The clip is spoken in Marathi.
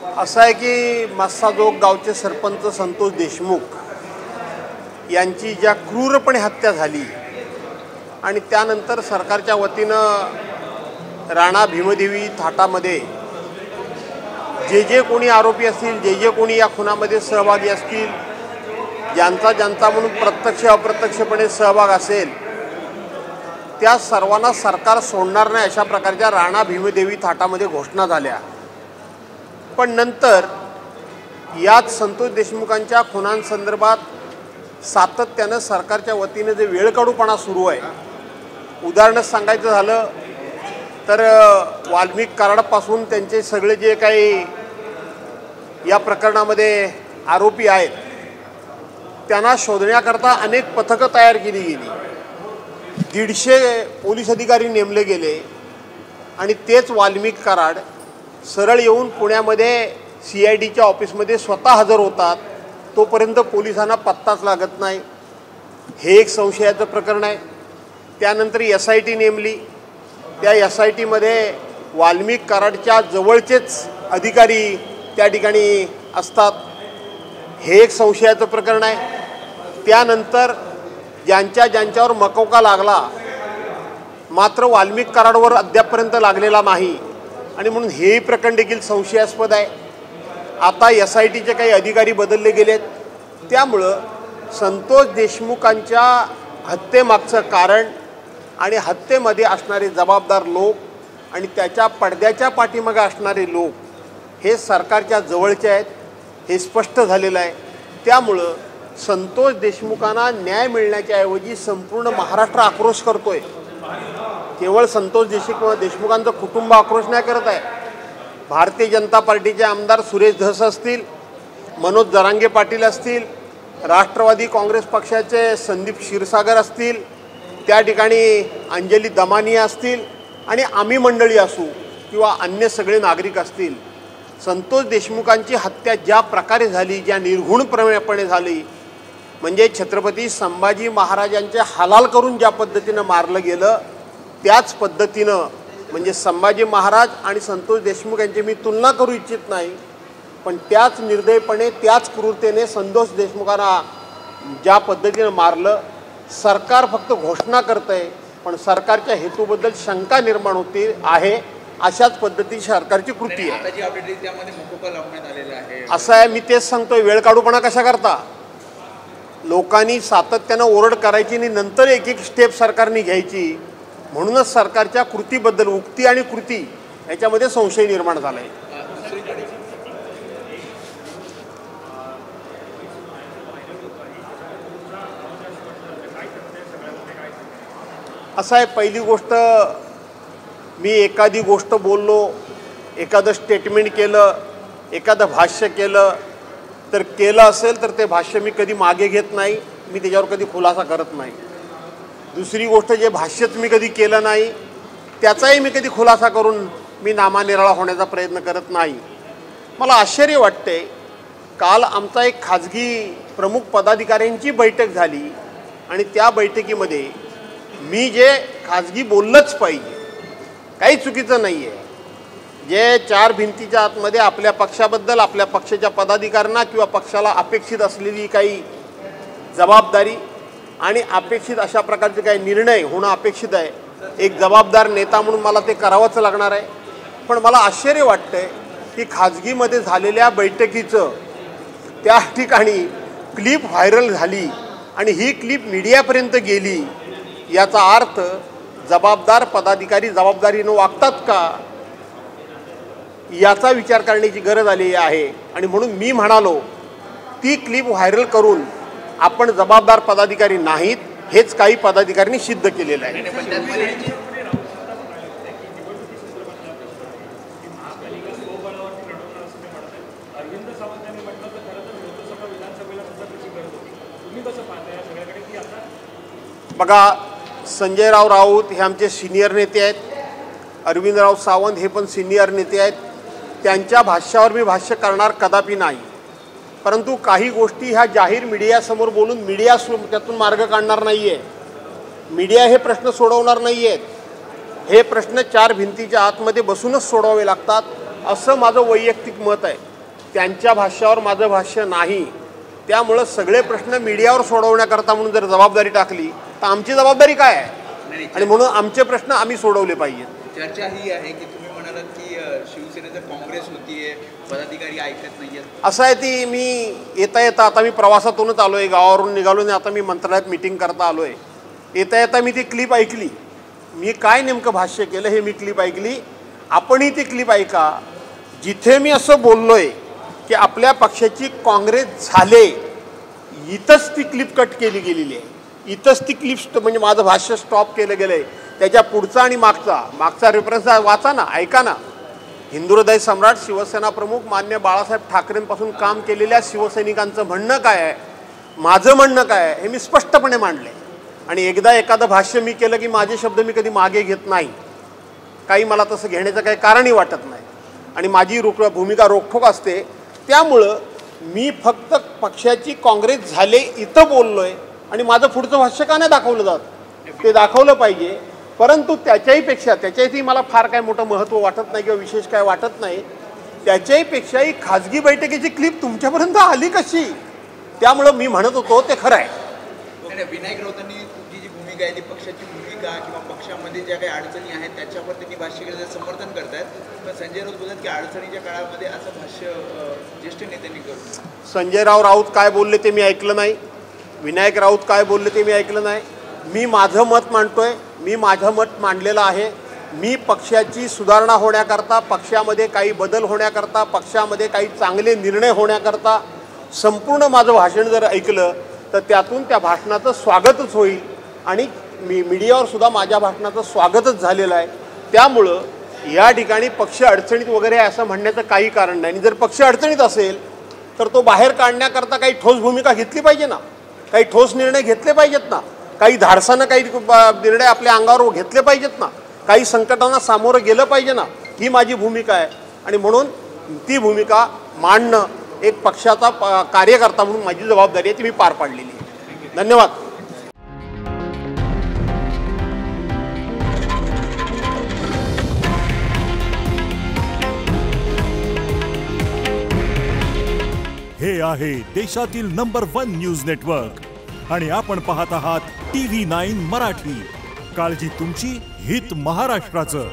असं आहे की मस्साजोग गावचे सरपंच संतोष देशमुख यांची ज्या क्रूरपणे हत्या झाली आणि त्यानंतर सरकारच्या वतीनं राणा भीमदेवी थाटामध्ये जे कोणी आरोपी असतील, जे कोणी या खुनामध्ये सहभागी असतील, ज्यांचा म्हणून प्रत्यक्ष अप्रत्यक्षपणे सहभाग असेल, त्या सर्वांना सरकार सोडणार नाही अशा प्रकारच्या राणा भीमदेवी थाटामध्ये घोषणा झाल्या। पण नंतर याच संतोष देशमुखांच्या खुनांसंदर्भात सातत्यानं सरकारच्या वतीने जे वेळकाढूपणा सुरू आहे, उदाहरणच सांगायचं झालं तर वाल्मिक कराडपासून त्यांचे सगळे जे काही या प्रकरणामध्ये आरोपी आहेत त्यांना शोधण्याकरता अनेक पथकं तयार केली गेली, 150 पोलीस अधिकारी नेमले गेले आणि तेच वाल्मिक कराड सरळ येऊन पुण्यामध्ये CIDच्या ऑफिसमध्ये स्वतः हजर होतात, तोपर्यंत पोलिसांना पत्ताच लागत नाही। हे एक संशयाचं प्रकरण आहे। त्यानंतर SIT नेमली, त्या SITमध्ये वाल्मिक कराडच्या जवळचेच अधिकारी त्या ठिकाणी असतात, हे एक संशयाचं प्रकरण आहे। त्यानंतर ज्यांच्यावर मकोका लागला मात्र वाल्मिक कराडवर अद्यापपर्यंत लागलेला नाही आणि म्हणून हे प्रकरण देखील संशयास्पद आहे। आता SITचे काही अधिकारी बदलले गेलेत, त्यामुळं संतोष देशमुखांच्या हत्येमागचं कारण आणि हत्येमध्ये असणारे जबाबदार लोक आणि त्याच्या पडद्याच्या पाठीमागे असणारे लोक हे सरकारच्या जवळचे आहेत, हे स्पष्ट झालेलं आहे। त्यामुळं संतोष देशमुखांना न्याय मिळण्याच्या ऐवजी संपूर्ण महाराष्ट्र आक्रोश करतोय। केवळ संतोष देशमुखांचं कुटुंब आक्रोश नाही करत आहे, भारतीय जनता पार्टीचे आमदार सुरेश धस असतील, मनोज जरांगे पाटील असतील, राष्ट्रवादी काँग्रेस पक्षाचे संदीप क्षीरसागर असतील, त्या ठिकाणी अंजली दमानिया असतील आणि आम्ही मंडळी असू किंवा अन्य सगळे नागरिक असतील, संतोष देशमुखांची हत्या ज्या प्रकारे झाली, ज्या निर्घृणपणे झाली, म्हणजे छत्रपती संभाजी महाराजांचे हलाल करून ज्या पद्धतीनं मारलं गेलं त्याच पद्धतीनं, म्हणजे संभाजी महाराज आणि संतोष देशमुख यांची मी तुलना करू इच्छित नाही, पण त्याच निर्दयपणे त्याच क्रूरतेने संतोष देशमुखांना ज्या पद्धतीनं मारलं, सरकार फक्त घोषणा करतंय पण सरकारच्या हेतूबद्दल शंका निर्माण होती आहे। अशाच पद्धतीची सरकारची कृती आहे। असं आहे, मी तेच सांगतोय, वेळ काढूपणा कशा करता? लोकांनी सातत्यानं ओरड करायची आणि नंतर एक स्टेप सरकारने घ्यायची, म्हणूनच सरकारच्या कृतीबद्दल उक्ती आणि कृती याच्यामध्ये संशय निर्माण झाला आहे। असं आहे, पहिली गोष्ट, मी एखादी गोष्ट बोललो, एखादं स्टेटमेंट केलं, एखादं भाष्य केलं तर केलं असेल तर ते भाष्य मी कधी मागे घेत नाही, मी त्याच्यावर कधी खुलासा करत नाही। दुसरी गोष्ट, जे भाष्यच मी कधी केलं नाही त्याचाही मी कधी खुलासा करून मी नामानिराळा होण्याचा प्रयत्न करत नाही। मला आश्चर्य वाटते, काल आमचा एक खाजगी प्रमुख पदाधिकाऱ्यांची बैठक झाली आणि त्या बैठकीमध्ये मी जे खाजगी बोललंच पाहिजे, काही चुकीचं नाही आहे, जे 4 भिंतीच्या आतमध्ये आपल्या पक्षाबद्दल, आपल्या पक्षाच्या पदाधिकाऱ्यांना किंवा पक्षाला अपेक्षित असलेली काही जबाबदारी आणि अपेक्षित अशा प्रकारचे काही निर्णय होणं अपेक्षित आहे, एक जबाबदार नेता म्हणून मला ते करावंच लागणार आहे। पण मला आश्चर्य वाटतंय की खाजगीमध्ये झालेल्या बैठकीचं त्या ठिकाणी क्लिप व्हायरल झाली आणि ही क्लिप मीडियापर्यंत गेली, याचा अर्थ जबाबदार पदाधिकारी जबाबदारीनं वागतात का याचा विचार करण्याची गरज आली आहे। आणि म्हणून मी म्हणालो, ती क्लिप व्हायरल करून आपण जबाबदार पदाधिकारी नाहीत हेच काही पदाधिकाऱ्यांनी सिद्ध केलेलं आहे। बघा, संजयराव राऊत हे आमचे सिनियर नेते आहेत, अरविंदराव सावंत हे पण सिनियर नेते आहेत, त्यांच्या भाष्यावर मी भाष्य करणार कदापि नाही, परंतु काही गोष्टी ह्या जाहीर मीडियासमोर बोलून मीडिया त्यातून मार्ग काढणार नाही आहे, मीडिया हे प्रश्न सोडवणार नाही आहेत, हे प्रश्न 4 भिंतीच्या आतमध्ये बसूनच सोडवावे लागतात, असं माझं वैयक्तिक मत आहे। त्यांच्या भाष्यावर माझं भाष्य नाही, त्यामुळं सगळे प्रश्न मीडियावर सोडवण्याकरता म्हणून जर जबाबदारी टाकली तर आमची जबाबदारी काय आहे, आणि म्हणून आमचे प्रश्न आम्ही सोडवले पाहिजेत. चर्चा ही आहे की तुम्ही म्हणालात की शिवसेनेचं काँग्रेस होतीये, पदाधिकारी ऐकत नाहीयेत. असं आहे, ती मी येता येता आता मी प्रवासातूनच आलो आहे, गावावरून निघालो आणि आता मी मंत्रालयात मीटिंग करता आलो आहे. येता येता मी ती क्लिप ऐकली, मी काय नेमकं भाष्य केलं हे मी क्लिप ऐकली. आपणही ती क्लिप ऐका. जिथे मी असं बोललो आहे की आपल्या पक्षाची काँग्रेस झाले, इथंच ती क्लिप कट केली गेलेली आहे. इथंच ती क्लिप म्हणजे माझं भाष्य स्टॉप केलं गेलं आहे. त्याच्या पुढचा आणि मागचा रेफरन्स वाचा ना, ऐका ना. हिंदू हृदय सम्राट शिवसेना प्रमुख मान्य बाळासाहेब ठाकरेंपासून काम केलेल्या शिवसैनिकांचं म्हणणं काय आहे, माझं म्हणणं काय आहे, हे मी स्पष्टपणे मांडले. आणि एकदा एखादं भाष्य मी केलं की माझे शब्द मी कधी मागे घेत नाही. काही मला तसं घेण्याचं काही कारणही वाटत नाही आणि माझी भूमिका रोखठोक असते. त्यामुळं मी फक्त पक्षाची काँग्रेस झाले इथं बोललो आहे आणि माझं पुढचं भाष्य का नाही दाखवलं जात, ते दाखवलं पाहिजे. परंतु त्याच्याही मला फार काय मोठं महत्त्व वाटत नाही किंवा विशेष काय वाटत नाही. त्याच्याहीपेक्षाही खाजगी बैठकीची क्लिप तुमच्यापर्यंत आली कशी, त्यामुळं मी म्हणत होतो ते खरं आहे. विनायक राऊतांनी तुमची जी भूमिका आहे ती पक्षाची भूमिका किंवा पक्षामध्ये ज्या काही अडचणी आहेत त्याच्यावर त्यांनी भाष्य केलं, समर्थन करतायत. पण संजय राऊत बोलतात की अडचणीच्या काळामध्ये असं भाष्य ज्येष्ठ नेत्यांनी करू. संजयराव राऊत काय बोलले ते मी ऐकलं नाही, विनायक राऊत काय बोलले ते मी ऐकलं नाही. मी माझं मत मांडतोय, मी माझं मत मांडलेलं आहे. मी पक्षाची सुधारणा होण्याकरता, पक्षामध्ये काही बदल होण्याकरता, पक्षामध्ये काही चांगले निर्णय होण्याकरता संपूर्ण माझं भाषण जर ऐकलं तर त्यातून त्या भाषणाचं स्वागतच होईल आणि मीडियावर सुद्धा माझ्या भाषणाचं स्वागतच झालेलं आहे. त्यामुळं या ठिकाणी पक्ष अडचणीत वगैरे असं म्हणण्याचं काही कारण नाही. आणि जर पक्ष अडचणीत असेल तर तो बाहेर काढण्याकरता काही ठोस भूमिका घेतली पाहिजे ना, काही ठोस निर्णय घेतले पाहिजेत ना, काही धाडसानं काही निर्णय आपल्या अंगावर घेतले पाहिजेत ना, काही संकटांना सामोरं गेलं पाहिजे ना. ही माझी भूमिका आहे आणि म्हणून ती भूमिका मांडणं एक पक्षाचा कार्यकर्ता म्हणून माझी जबाबदारी आहे, ती मी पार पाडलेली आहे. धन्यवाद. हे आहे देशातील नंबर 1 न्यूज नेटवर्क आणि आपण पाहत आहात TV9 मराठी. काळजी तुमची, हित महाराष्ट्राचं.